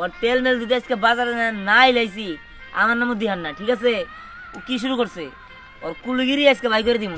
ওর তেল মেল যদি আজকে বাজারে নাই লাইছি আমার নামও দিহান না, ঠিক আছে? ও কি শুরু করছে, ওর কুলগিরি আজকে বাই করে দিব।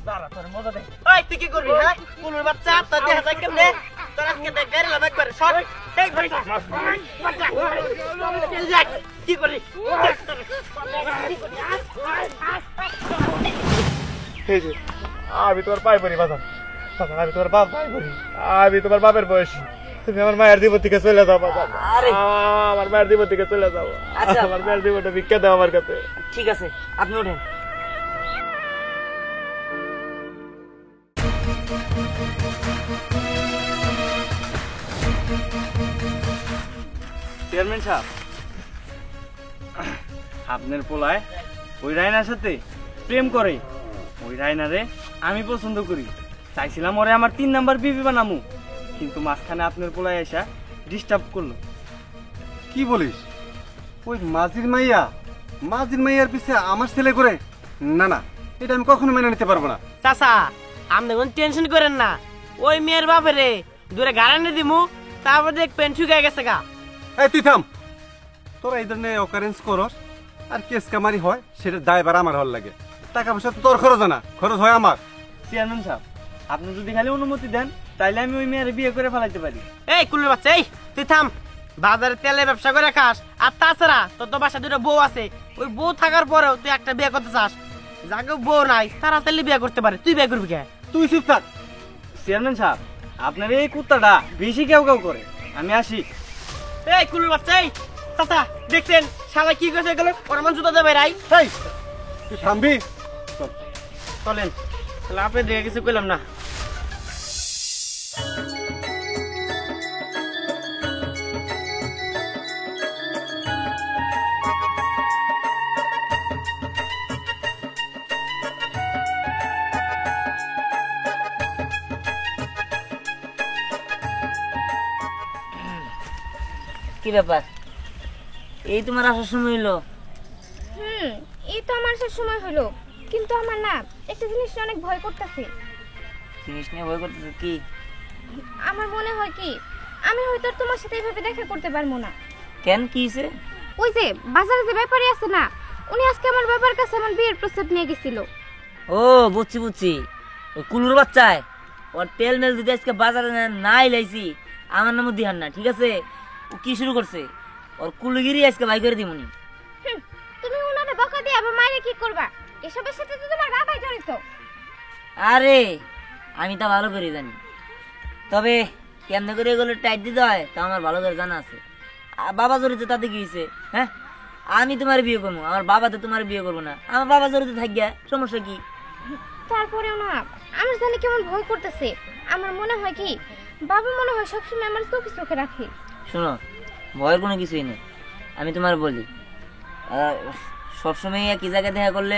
দাঁড়া তোর মজা দেখ। ওই তুই কি করবি? হ্যাঁ কুলুর বাচ্চা তোর দেখা যায় কেমনে? তোর আজকে দেখ গাড়ি লাভ একবারে শট এই ভাই কি করি আমি তোমার পাই পড়ি বাজান, আমি তোমার বাপ পাই পড়ি, আমি তোমার বাপের বয়সী, তুমি আমার মায়ের দিব থেকে চলে যাও বাজান, আমার মায়ের দিব থেকে চলে যাও। আচ্ছা আমার মায়ের দিবটা ভিক্ষা দাও আমার কাছে। ঠিক আছে, আপনি ওঠেন। চেয়ারম্যান সাহেব, আপনার পোলায় ওই রায়নার সাথে প্রেম করে। ওই রায়নারে আমি পছন্দ করি, চাইছিলাম ওরে আমার 3 নাম্বার বিবি বানামু, কিন্তু মাঝখানে আপনার পোলায় এসে ডিস্টার্ব করলো। কি বলিস? ওই মাঝির মাইয়ার পিছে আমার ছেলে করে? না না, এটা আমি কখনো মেনে নিতে পারবো না। চাচা আপনি কোন টেনশন করেন না, ওই মেয়ের বাপেরে দূরে গাড়ানি দিমু, তারপর দেখবেন শুকিয়ে গেছে গা। এই তুই থাম, তোরা এই ধরনের অকারেন্স করস আর কেস কামারি হয়, সেটা দায়বার আমার হল লাগে। টাকা পয়সা তো তোর খরচ না, খরচ হয় আমার। চেয়ারম্যান সাহেব, আপনি যদি খালি অনুমতি দেন তাইলে আমি ওই মেয়ের বিয়ে করে ফেলাইতে পারি। এই কুলের বাচ্চা, এই তুই থাম। বাজারে তেলের ব্যবসা করে খাস, আর তাছাড়া তোর তো বাসা দুটো বউ আছে, ওই বউ থাকার পরেও তুই একটা বিয়ে করতে চাস। যাকে বউ নাই তারা তাহলে বিয়ে করতে পারে, তুই বিয়ে করবি কে? তুই চুপ থাক। চেয়ারম্যান সাহেব, আপনার এই কুত্তাটা বেশি কেউ কেউ করে, আমি আসি। এই কুলের বাচ্চা, এই চাচা দেখছেন শালা কি করেছে গেল, ওর মান জুতা দেবে রাই। এই তুই থামবি? চলেন তাহলে আপনি দেখে কিছু কইলাম না। কি ব্যাপার, এই তোমার আসার সময় হলো? এই তো আমার আসার সময় হলো, কিন্তু আমার না একটা জিনিস অনেক ভয় করতেছে। জিনিস নিয়ে ভয় করতেছে? কি? আমার মনে হয় কি আমি হয়তো আর তোমার সাথে এইভাবে দেখা করতে পারবো না। কেন, কি হইছে? ওই যে বাজারে যে ব্যাপারী আছে না, উনি আজকে আমার বাবার কাছে আমার বিয়ের প্রস্তাব নিয়ে গেছিল। ও বুঝছি বুঝছি, ওই কুলুর বাচ্চায় ওর তেল মেল যদি আজকে বাজারে নাই লাইছি আমার নামও দিহান না, ঠিক আছে? ও কি শুরু করছে, ওর কুলগিরি আজকে বাই করে দিমুনি। তুমি উনারে বকা দিয়ে আবার মাইরে কি করবা? এসবের সাথে তো তোমার বাবাই জড়িত। আরে আমি তা ভালো করে জানি, তবে কেমনে করে এগুলো টাইট দিতে হয় তা আমার ভালো করে জানা আছে। বাবা জড়িত তাতে কি হয়েছে? হ্যাঁ, আমি তোমার বিয়ে করবো, আমার বাবা তো তোমার বিয়ে করবো না, আমার বাবা জড়িত থাকবে, সমস্যা কি? তারপরেও না আমার জানি কেমন ভয় করতেছে। আমার মনে হয় কি বাবা মনে হয় সবসময় আমার চোখে চোখে রাখে। শোনো, ভয়ের কোনো কিছুই নেই, আমি তোমার বলি, সবসময় একই জায়গায় দেখা করলে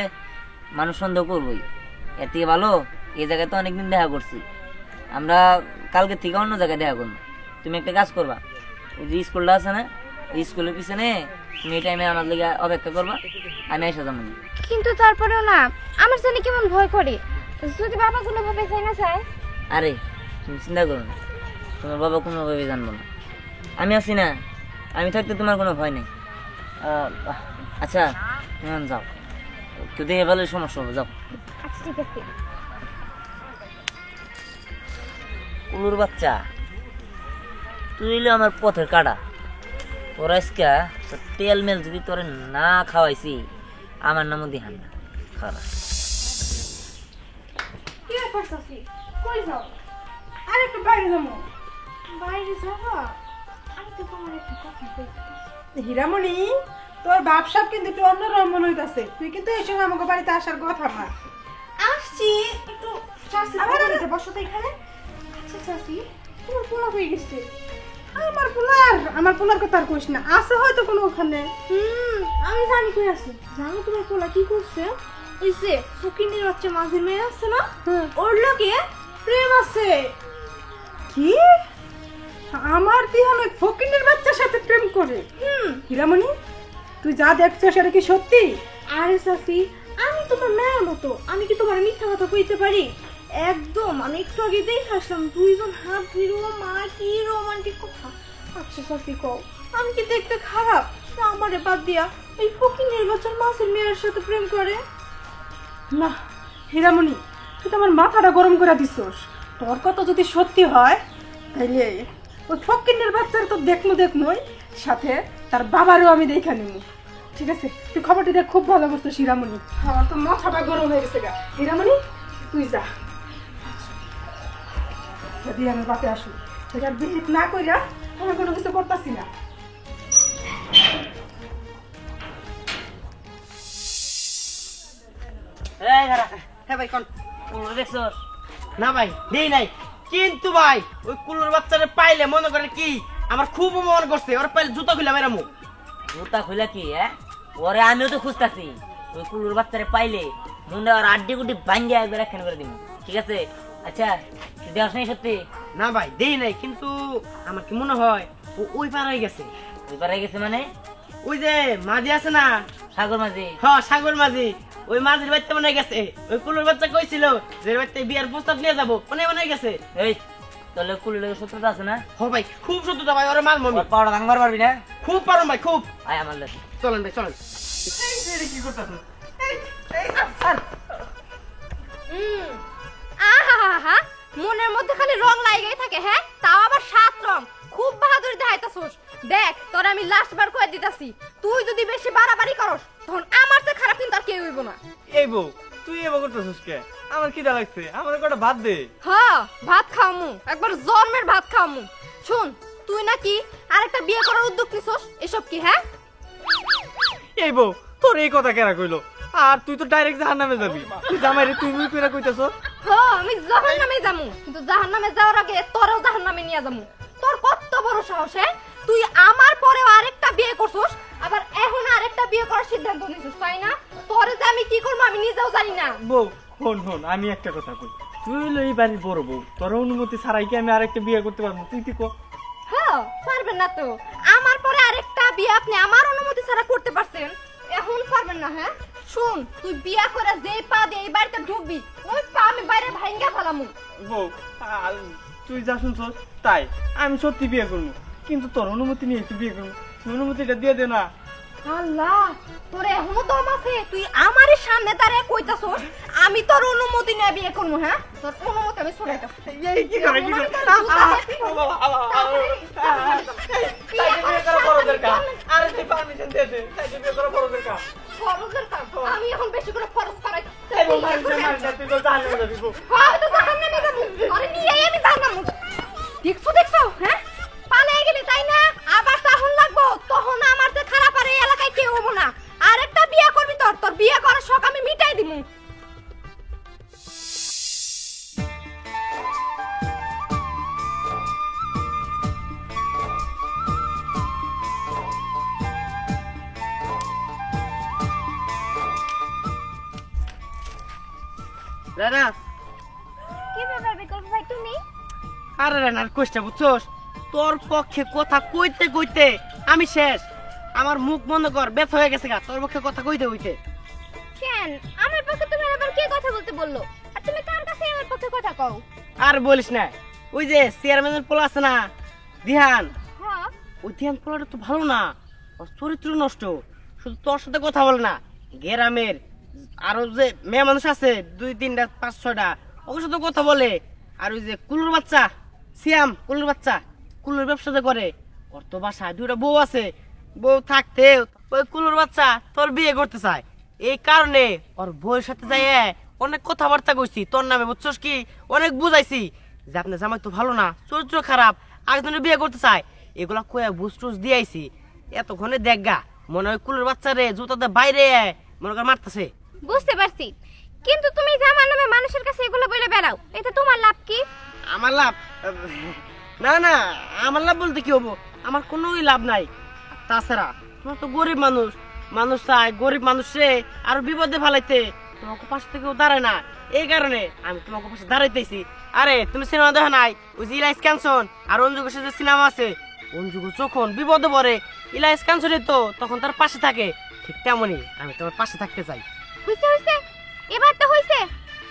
মানুষ সন্দেহ করবোই। এর থেকে ভালো এই জায়গায় তো অনেকদিন দেখা করছি, আমরা কালকে থেকে অন্য জায়গায় দেখা করবো। তুমি একটা কাজ করবা, ওই যে স্কুলটা আছে না, ওই স্কুলের পিছনে তুমি এই টাইমে আমার লেগে অপেক্ষা করবা, আমি এসে যাবো। কিন্তু তারপরেও না আমার জানি কেমন ভয় করে, যদি বাবা কোনোভাবে চাই না চায়। আরে তুমি চিন্তা করো না, তোমার বাবা কোনোভাবে জানবো না, আমি আছি না, আমি থাকতে তোমার কোনো ভয় নেই। আচ্ছা তুমি যাও, কেউ দেখে ভালো সমস্যা হবে, যাও। আচ্ছা ঠিক আছে। কুলুর বাচ্চা, তুই হইলে আমার পথের কাটা, তোর আজকে তেল মেল যদি তোর না খাওয়াইছি আমার নামও দিহান না, খারাপ। কি ব্যাপার সাসি, কই যাও? আরে একটু বাইরে যাবো। বাইরে যাবা? আমি তো তোমার একটা কথা কইতে। হীরামণি, তোর বাপ সাহেব কিন্তু একটু অন্যরকম মনে হইতাছে, তুই কিন্তু এই সময় আমাকে বাড়িতে আসার কথা না। আসছি একটু চাচি বাড়িতে বসো তো এখানে। আচ্ছা চাচি, তোমার পোলা হয়ে গেছে। আমার পোলার কথা আর কইস না, আছে হয়তো কোনো ওখানে। আমি জানি কই আছে। জানো তোমার পোলা কি করছে? ওই যে ফকিনীর বাচ্চা মাঝে মেয়ে আছে না, ওর লগে প্রেম আছে। কি? আমার দিহান ওই ফকিনের বাচ্চার সাথে প্রেম করে? হীরামণি, তুই যা দেখছো সেটা কি সত্যি? আরে চাচি, আমি তোমার মেয়ের মতো, আমি কি তোমার মিথ্যা কথা কইতে পারি? একদম, আমি একটু আগে দেখে আসলাম দুইজন হাত ধরে, মা কি রোমান্টিক কথা। আচ্ছা চাচি কও, আমি কি দেখতে খারাপ যে আমারে বাদ দিয়া ওই ফকিনের বাচ্চা মাছের মেয়ের সাথে প্রেম করে? না হীরামণি, তুই তো আমার মাথাটা গরম করে দিছস। তোর কথা যদি সত্যি হয় তাইলে ওই ফকিনের বাচ্চার তো দেখমুই, সাথে তার বাবারও আমি দেখা নিব। ঠিক আছে, তুই খবরটি দেখ, খুব ভালো করছিস হীরামণি। আমার তো মাথাটা গরম হয়ে গেছে গা। হীরামণি তুই যা, যদি আমি বাপে আসু সেটা বিহিত না কইরা আমি কোনো কিছু করতেছি না। এই দাঁড়া। হ্যাঁ ভাই কোন? কুলুর দেখছো? না ভাই দেই নাই, কিন্তু ভাই ওই কুলুর বাচ্চারে পাইলে মনে করে কি আমার খুব মন করছে, ওর পাইলে জুতো খুলে মেরামু। জুতা খুলে কি ওরে আমিও তো খুঁজতাছি। ওই কুলুর বাচ্চারে পাইলে মুন্ডা আর আড্ডি গুড্ডি ভাঙ্গিয়া একবার একখান করে দিব, ঠিক আছে? আচ্ছা তুই দেওয়াস নাই সত্যি? না ভাই দেই নাই, কিন্তু আমার কি মনে হয় ও ওই পাড়ায় গেছে। ওই পারে গেছে মানে? ওই যে মাঝি আছে না, সাগর মাঝি? হ্যাঁ সাগর মাঝি, ওই মাঝির বাড়িতে মনে হয় গেছে। ওই কুলুর বাচ্চা কইছিল যে বাড়িতে বিয়ার প্রস্তাব নিয়ে যাবো, মনে গেছে। এই তাহলে কুলুর লেগে শত্রুতা আছে না? হ ভাই খুব সত্যতা ভাই, ওরে মাল মমি ওর পাওয়াটা ভাঙবার পারবি না? খুব পারো ভাই খুব। আয় আমার লোক। চলেন ভাই চলেন। কি করতেছ? আহা, মনের মধ্যে খালি রং লাগাই থাকে, হ্যাঁ, তাও আবার 7 রং। খুব বাহাদুরি দেখাইতাছস। দেখ তোর আমি লাস্ট বার কয়ে দিতাছি, তুই যদি বেশি বাড়াবাড়ি করস তখন আমার চেয়ে খারাপ কিন্তু আর কেউ হইব না। এই বউ, তুই এবার করতেছিস কে? আমার খিদা লাগছে, আমার কটা ভাত দে। হ্যাঁ ভাত খাওয়ামু, একবার জন্মের ভাত খাওয়ামু। শুন, তুই নাকি আরেকটা বিয়ে করার উদ্যোগ নিছস, এসব কি? হ্যাঁ এই বউ, তোর এই কথা কেরা কইলো? আর তুই তো ডাইরেক্ট জাহান্নামে যাবি। তুই জামাইরে তুই মুই কইরা কইতাছ? আমি জাহান্নামে যামু, কিন্তু জাহান্নামে যাওয়ার আগে তোরও জাহান্নামে নিয়ে যামু। তোর কত বড় সাহস, তুই আমার পরেও আরেকটা বিয়ে করছস, আবার এখন আরেকটা বিয়ে করার সিদ্ধান্ত নিছস, তাই না? তোরে যে আমি কি করব আমি নিজেও জানি না। বউ হন আমি একটা কথা কই, তুই হলো এই বাড়ির বড় বউ, তোর অনুমতি ছাড়াই কি আমি আরেকটা বিয়ে করতে পারবো? তুই কি কর? হ্যাঁ পারবেন না তো, আমার পরে আরেকটা বিয়ে আপনি আমার অনুমতি ছাড়া করতে পারছেন, এখন পারবেন না? হ্যাঁ শুন, তুই বিয়া করে যেই পা দিয়ে এই বাড়িতে ঢুকবি, ওই পা আমি বাইরে ভাঙ্গা ফেলামু। বউ তুই যা শুনছস তাই, আমি সত্যি বিয়ে করবো, কিন্তু তোর অনুমতি নিয়ে তুই বিয়ে করবো। তুই অনুমতিটা দিয়ে দে না। আল্লাহ, তোর এখনো দম আছে? তুই আমারই সামনে দাঁড়িয়ে কইতাছস আমি তোর অনুমতি নিয়ে বিয়ে করবো? হ্যাঁ তোর অনুমতি আমি ছড়াইতাছি। এই কি করে আরে তুই পারমিশন দে দে, তাইলে বিয়ে করা বড় দরকার। ফরজের কাম, আমি এখন বেশি করে ফরজ করাই। এই বউ তুই তো জানিস না বিবু। আমি তো জাহান্নামে যাবো, আরে নিয়েই আমি জাহান্নামে। দেখছো হ্যাঁ, পালিয়ে গেলি তাই না? আবার তখন লাগবো, তখন আমার যে খারাপ আর এই এলাকায় কেউ হবো না। আরেকটা বিয়ে করবি, তোর বিয়ে করার শখ আমি মিটাই দিমু। রানা, কি ব্যাপার বিকল্প ভাই তুমি? আরে রানার কোষ্টা বুঝছস, তোর পক্ষে কথা কইতে কইতে আমি শেষ। আমার মুখ বন্ধ কর, ব্যথা হয়ে গেছে গা তোর পক্ষে কথা কইতে কইতে। কেন আমার পক্ষে তুমি আবার কি কথা বলতে বললো? আর তুমি কার কাছে আমার পক্ষে কথা কও? আর বলিস না, ওই যে চেয়ারম্যানের পোলা আছে না ধ্যান, হ্যাঁ ওই ধ্যান পোলাটা তো ভালো না, ওর চরিত্র নষ্ট। শুধু তোর সাথে কথা বলে না, গ্রামের আরো যে মেয়ে মানুষ আছে 2-3টা 5-6টা ওর সাথে কথা বলে। আর ওই যে কুলুর বাচ্চা সিয়াম, কুলুর বাচ্চা কুলুর ব্যবসা যে করে, ওর তো বাসায় 2টা বউ আছে। বউ থাকতে ওই কুলুর বাচ্চা তোর বিয়ে করতে চায়, এই কারণে ওর বউয়ের সাথে যাই অনেক কথাবার্তা কইছি তোর নামে, বুঝছস কি? অনেক বুঝাইছি যে আপনার জামাই তো ভালো না, চরিত্র খারাপ, আরেকজনের বিয়ে করতে চায়। এগুলা কয়ে বুঝ টুস দিয়েছি। এতক্ষণে দেখগা মনে হয় কুলুর বাচ্চা রে জুতাতে বাইরে মনে করে মারতেছে। বুঝতে পারছি, কিন্তু তুমি জামার নামে মানুষের কাছে এগুলো বলে বেড়াও, এতে তোমার লাভ কি? আমার লাভ? না না, আমার লাভ বলতে কি হবো, আমার কোনোই লাভ নাই। তাছাড়া তোমার তো গরিব মানুষ, মানুষ চায় গরিব মানুষে আরো বিপদে ফেলাইতে, তোমাকে পাশে থেকে দাঁড়ায় না, এই কারণে আমি তোমাকে পাশে দাঁড়াইতেছি। আরে তুমি সিনেমা দেখা নাই? ওই যে ইলাইস ক্যানসন আর অঞ্জুগের সাথে সিনেমা আছে, অঞ্জুগ যখন বিপদে পড়ে ইলাইস ক্যানসনই তো তখন তার পাশে থাকে, ঠিক তেমনই আমি তোমার পাশে থাকতে চাই। হইছে এবার তো হইছে।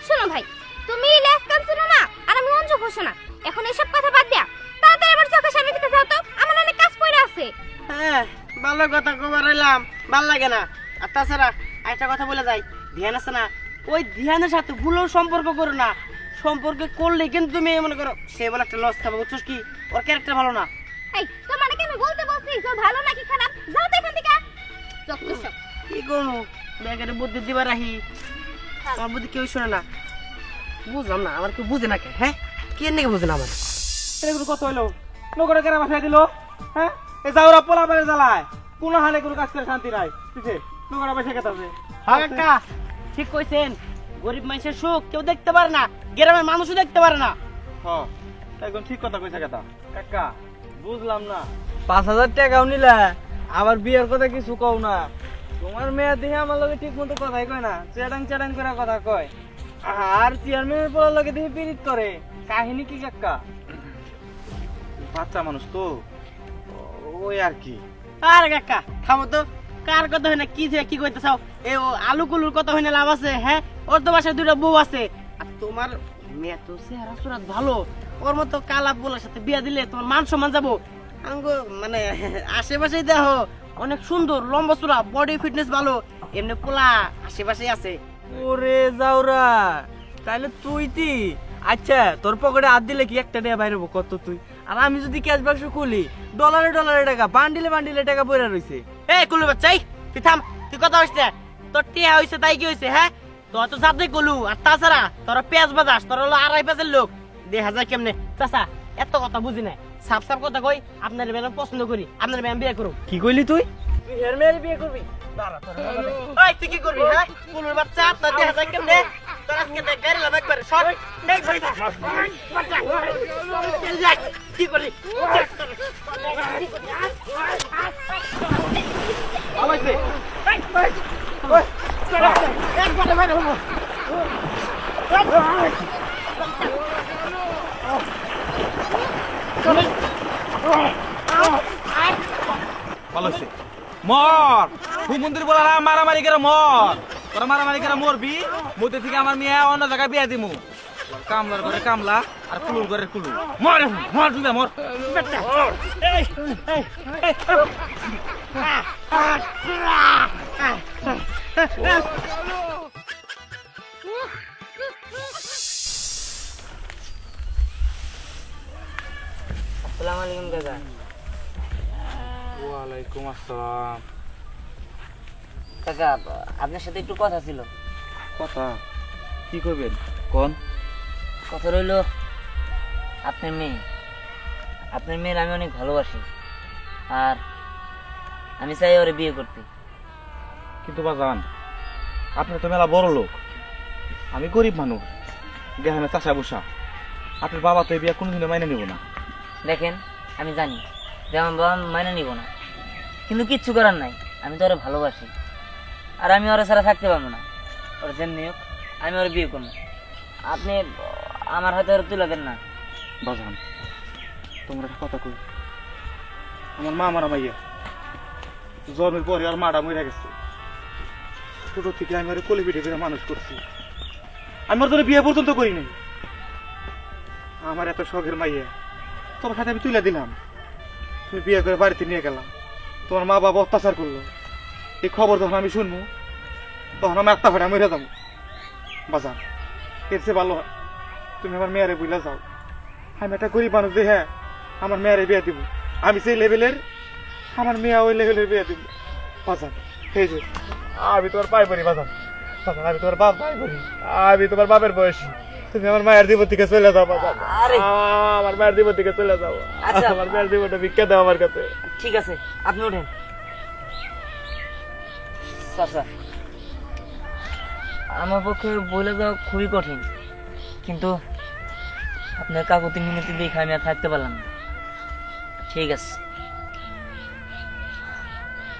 শোনো ভাই, তুমি লেফট কানছো না আর আমি অঞ্জু ঘোষণা, এখন এসব কথা বাদ দিয়া তাড়াতাড়ি আবার চোখের সামনে থেকে যাও তো, আমার অনেক আছে। হ্যাঁ ভালো কথা কবার এলাম, ভাল লাগে না। আর তাছাড়া একটা কথা বলে যাই, ধ্যান আছে না, ওই ধ্যানের সাথে ভুলো সম্পর্ক করো না। সম্পর্কে করলে কিন্তু তুমি মনে করো সে বলে একটা লস খাবে, বুঝছিস কি? ওর ক্যারেক্টার ভালো না। এই তোমার কি আমি বলতে বলছি যে ভালো নাকি খারাপ? যাও তো এখান থেকে। যত সব। কি করবো, ব্যাগের বুদ্ধি দিবা রাহি, আমার বুদ্ধি কেউ শোনে না। বুঝলাম না, আমার কেউ বুঝে না কে? হ্যাঁ কে নাকি বুঝে না আমার? এগুলো কত হইলো? নগরে কেন বাসায় দিল? হ্যাঁ এই যাওরা পোলা পারে জ্বালায়, কোনো হালে কোনো কাজ করে শান্তি নাই। বুঝছে নগরে বাসায় কেতাছে। হ্যাঁ কাকা ঠিক কইছেন, গরিব মানুষের সুখ কেউ দেখতে পারে না, গ্রামের মানুষও দেখতে পারে না। হ্যাঁ একদম ঠিক কথা কইছে কেতা। কাকা বুঝলাম না, 5,000 টাকাও নিলা, আবার বিয়ের কথা কিছু কও না। তোমার মেয়ে দেখে আমার লগে ঠিক মতো কথাই কয় না, চেডাং চেডাং করে কথা কয়। আর চেয়ারম্যানের পোলার লগে দেখে পিরিত করে। কাহিনী কি কাকা? বাচ্চা মানুষ তো, ওই আর কি। আরে কাকা থামো তো, কার কথা হয় না কি যে কি কইতে চাও? এ ও আলু কুলুর কথা হয় না লাভ আছে? হ্যাঁ ওর তো বাসায় দুটো বউ আছে, আর তোমার মেয়ে তো চেহারা সুরাত ভালো, ওর মতো কালা পোলার সাথে বিয়া দিলে তোমার মান সম্মান যাবো। আঙ্গো মানে আশেপাশে দেখো অনেক সুন্দর, লম্বা চূড়া, বডি ফিটনেস ভালো, এমনি পোলা আশেপাশে আছে। ওরে যাওরা, তাহলে তুই তি আচ্ছা তোর পকেটে হাত দিলে কি একটা টাকা বাইরে কত তুই? আর আমি যদি ক্যাশ বাক্স খুলি, ডলারে ডলারে টাকা, বান্ডিলে বান্ডিলে টাকা পড়ে রইছে। এই কুলু বাচ্চাই তুই থাম, তুই কথা হইছে তোর টিয়া হইছে তাই কি হইছে? হ্যাঁ তোর তো যাতে কলু, আর তাছাড়া তোরা পেঁয়াজ বাজাস, তোর হলো 2.5 পেঁয়াজের লোক, দেখা যায় কেমনে? চাচা এত কথা বুঝি নাই, সাপ সাপ কথা কই, আপনার মেয়ে পছন্দ করি, আপনার মেয়ে বিয়ে করুন। কি কইলি তুই? তুই হের মেয়ের বিয়ে করবি? ওই তুই কি করবি? হ্যাঁ কুলুর বাচ্চা, তোর দেখা যায় কেমনে? তোর আজকে দেখ গাড়ি লাভ একবারে শট দেখ ভাই, কি করলি? আমাইছে একবারে বাইরে হবো। ভালো হইছে। মর হুমন্দির বলা না, মারামারি করে মর। তোরা মারামারি করে মরবি, মধ্যে থেকে আমার মেয়ে অন্য জায়গায় বিয়া দিমু। কামলার ঘরে কামলা আর কুলুর ঘরে কুলু। মর এখন, মর তুমি মর। আসসালামু আলাইকুম কাকা। ওয়ালাইকুম আসসালাম। কাকা আপনার সাথে একটু কথা ছিল। কথা কি করবেন কোন? কথা রইল আপনার মেয়ের আমি অনেক ভালোবাসি, আর আমি চাই ওরে বিয়ে করতে। কিন্তু বাজান আপনি তো মেলা বড় লোক, আমি গরিব মানুষ, গ্রামে চাষা বসা। আপনার বাবা তো এই বিয়ে কোনোদিনও মাইনে নিব না। দেখেন আমি জানি যে আমার বাবা মাইনে নিব না, কিন্তু কিচ্ছু করার নাই, আমি তো ওরা ভালোবাসি, আর আমি ওরা ছাড়া থাকতে পারবো না। ওরা যেমনি হোক আমি ওরা বিয়ে করবো। আপনি আমার হাতে ওরা তুলে দেন না। বাজান তোমরা একটা কথা কই, আমার মা মারা মাইয়া জন্মের পরে আর মাটা মরে গেছে। ছোট থেকে আমি ওরা কোলে পিঠে করে মানুষ করছি, আমি ওর তোর বিয়ে পর্যন্ত করি নাই। আমার এত শখের মাইয়া তোমার সাথে আমি তুলে দিলাম, তুমি বিয়ে করে বাড়িতে নিয়ে গেলাম, তোমার মা বাবা অত্যাচার করলো। এই খবর যখন আমি শুনবো তখন আমি আত্মা ফাটা মরে যাবো। বাজান এর চেয়ে ভালো হয় তুমি আমার মেয়ারে বুঝলা যাও। আমি একটা গরিব মানুষ যে, হ্যাঁ আমার মেয়ারে বিয়ে দিব, আমি সেই লেভেলের, আমার মেয়া ওই লেভেলের বিয়ে দিব। বাজান এই যে আমি তোমার পাই পড়ি, বাজান বাজান আমি তোমার বাপ পাই পড়ি, আমি তোমার বাপের বয়সী, তুমি আমার মায়ের জীবন থেকে চলে যাও বাজান। আমার মায়ের জীবন থেকে চলে যাও, আচ্ছা। আমার মায়ের জীবনটা ভিক্ষা দাও আমার কাছে। ঠিক আছে আপনি ওঠেন। চাচা আমার পক্ষে বলে দেওয়া খুবই কঠিন, কিন্তু আপনার কাকুতি মিনতি দেখে আমি আর থাকতে পারলাম না। ঠিক আছে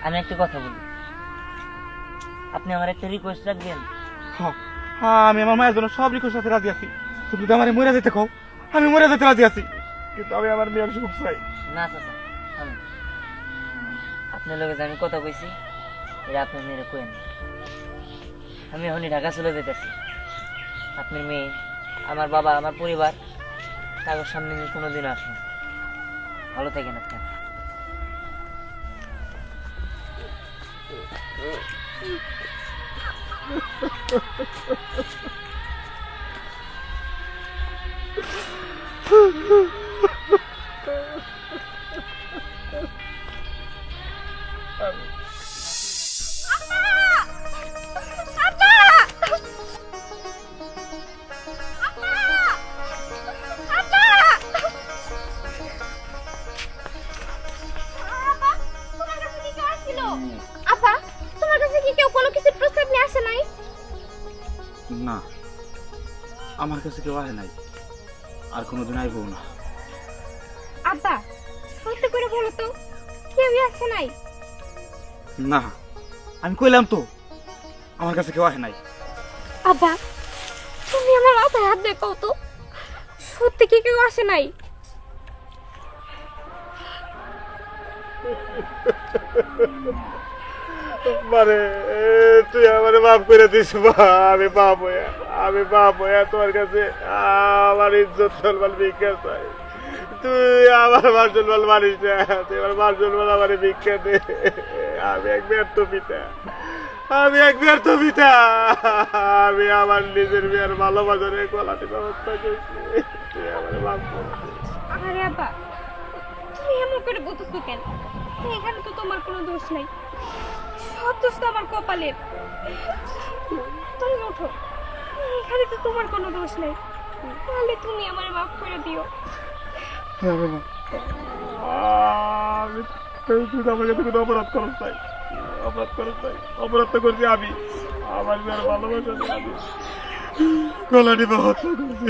আমি একটা কথা বলি, আপনি আমার একটা রিকোয়েস্ট রাখবেন। হ্যাঁ আমি আমার মায়ের জন্য সব রিকোয়েস্ট সাথে রাজি আছি, তুমি যদি আমার মরে যেতে কও আমি মরে যেতে রাজি আছি, কিন্তু আমি আমার মেয়ের সুখ চাই। না চাচা থামেন, আপনার লগে যে আমি কথা কইছি এটা আপনার মেয়েরা কইেন। আমি এখনই ঢাকা চলে যেতেছি, আপনার মেয়ে, আমার বাবা, আমার পরিবার তাদের সামনে নিয়ে কোনোদিন আসুন। ভালো থাকেন আপনি। আপা তোমার কাছে কি কেউ কোনো কিছু প্রস্তাব নিয়ে আসে নাই? না, আমার কাছে কেউ আসে নাই, আর কোনোদিন আইবো না। আব্বা সত্যি করে বলো তো, কেউই আসে নাই? না, আমি কইলাম তো আমার কাছে কেউ আসে নাই। আব্বা তুমি আমার মাথায় হাত দেখাও তো, সত্যি কি কেউ আসে নাই? মানে তুই আমার মাফ করে দিস মা, আমি বাপ হইয়া তোর কাছে আমার ইজ্জত সম্মান ভিক্ষা চাই। তুই আমার মান সম্মান মানিস না, তুই আমার মান সম্মান আমার ভিক্ষা দে। আমি এক ব্যর্থ পিতা, আমি আমার নিজের মেয়ের ভালোবাসার গলাটি ব্যবস্থা করছি। তুই আমার মাফ করে দে। আরে আব্বা তুমি এমন করে বলতেছো কেন? এখানে তো তোমার কোনো দোষ নাই, সব দোষ তো আমার কপালের। তুমি ওঠো, এখানে তো তোমার কোনো দোষ নাই, তাহলে তুমি আমার মাফ করে দিও। আমি তুই আমার কাছে কোনো অপরাধ করস নাই, অপরাধ তো করছি আমি, আমার মেয়ের ভালোবাসা আমি গলাটি ব্যবস্থা করছি।